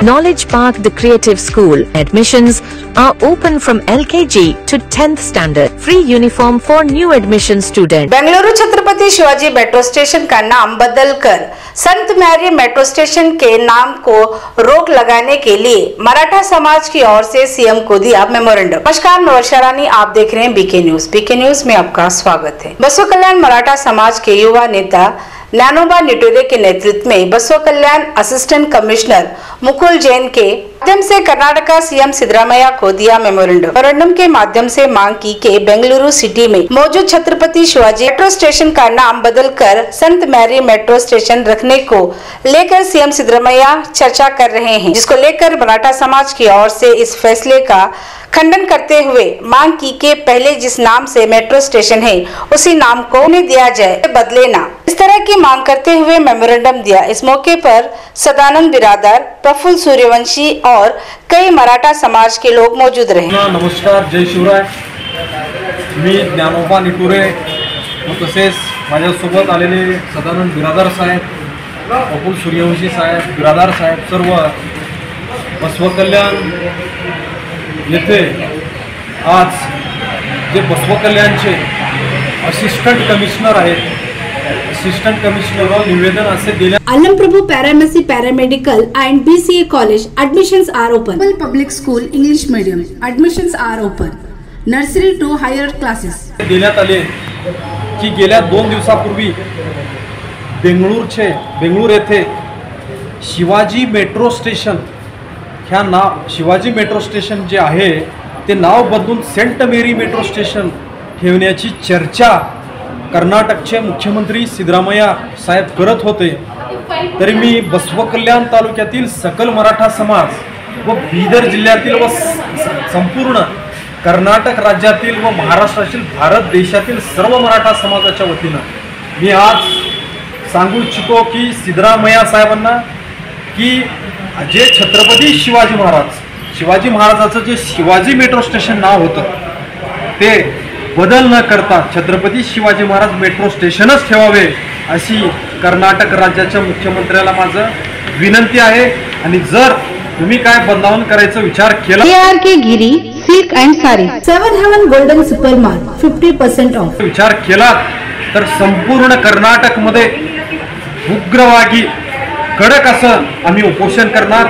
Knowledge Park, the creative school. Admissions are open from LKG to 10th standard. Free uniform for new admission students. Bengaluru Chhatrapati Shivaji metro station का नाम बदलकर संत मैरी metro station के नाम को रोक लगाने के लिए मराठा समाज की ओर से सीएम को दिया मेमोरेंडम। नमस्कार, मैं वर्षा रानी, आप देख रहे हैं बीके न्यूज। बीके न्यूज में आपका स्वागत है। बसव कल्याण मराठा समाज के युवा नेता ज्ञानोबा निटुरे के नेतृत्व में बसव कल्याण असिस्टेंट कमिश्नर मुकुल जैन के माध्यम से कर्नाटक सीएम सिद्धरामैया को दिया मेमोरेंडम के माध्यम से मांग की कि बेंगलुरु सिटी में मौजूद छत्रपति शिवाजी मेट्रो स्टेशन का नाम बदलकर संत मैरी मेट्रो स्टेशन रखने को लेकर सीएम सिद्धरामैया चर्चा कर रहे हैं, जिसको लेकर मराठा समाज की ओर से इस फैसले का खंडन करते हुए मांग की कि पहले जिस नाम से मेट्रो स्टेशन है उसी नाम को उन्हें दिया जाए, बदले ना। इस तरह की मांग करते हुए मेमोरेंडम दिया। इस मौके पर सदानंद बिरादर, प्रफुल्ल सूर्यवंशी और कई मराठा समाज के लोग मौजूद रहे। नमस्कार, जय शिवराय। मी ज्ञानोबा निटुरे तसेच माझ्यासोबत आलेले सदानंद बिरादर साहेब, प्रफुल्ल सूर्यवंशी साहेब, बिरादर साहेब सर्व बसव कल्याण येथे आज जे बसव कल्याणचे असिस्टंट कमिशनर आहेत, असिस्टंट कमिश्नर निवेदन असे दिले। Alam Prabhu Paramedici Paramedical and BCA College admissions are open. Public School English Medium admissions are open. Nursery to higher classes. देण्यात आले की गेल्या 2 दिवसापूर्वी बेंगळूर येथे शिवाजी मेट्रो स्टेशन ह्या नाव शिवाजी मेट्रो स्टेशन जे आहे ते नाव बदलून सेंट मेरी मेट्रो स्टेशन ठेवण्याची चर्चा कर्नाटकचे मुख्यमंत्री सिद्धरामैया साहेब करत होते। तरी मी बसव कल्याण तालुक्यातील सकल मराठा समाज व बीदर जिल्ह्यातील व संपूर्ण कर्नाटक राज्यातील व महाराष्ट्रातील भारत देशातील सर्व मराठा समाजाच्या वतीनं मी आज सांगू इच्छितो की सिद्धरामैया साहेबांना की जे छत्रपती शिवाजी महाराजाचं जे शिवाजी मेट्रो स्टेशन नाव होतं ते बदल न करता छत्रपती शिवाजी महाराज मेट्रो स्टेशनच ठेवावे अशी कर्नाटक राज्याच्या मुख्यमंत्र्याला माझं विनंती आहे। आणि जर तुम्ही काय बदलावून करायचा विचार केला ARK Giri silk and sari 7 heaven golden super mart 50% off विचार केला तर संपूर्ण कर्नाटक मध्ये उग्रवादी कडक असं आम्ही उपोषण करणार।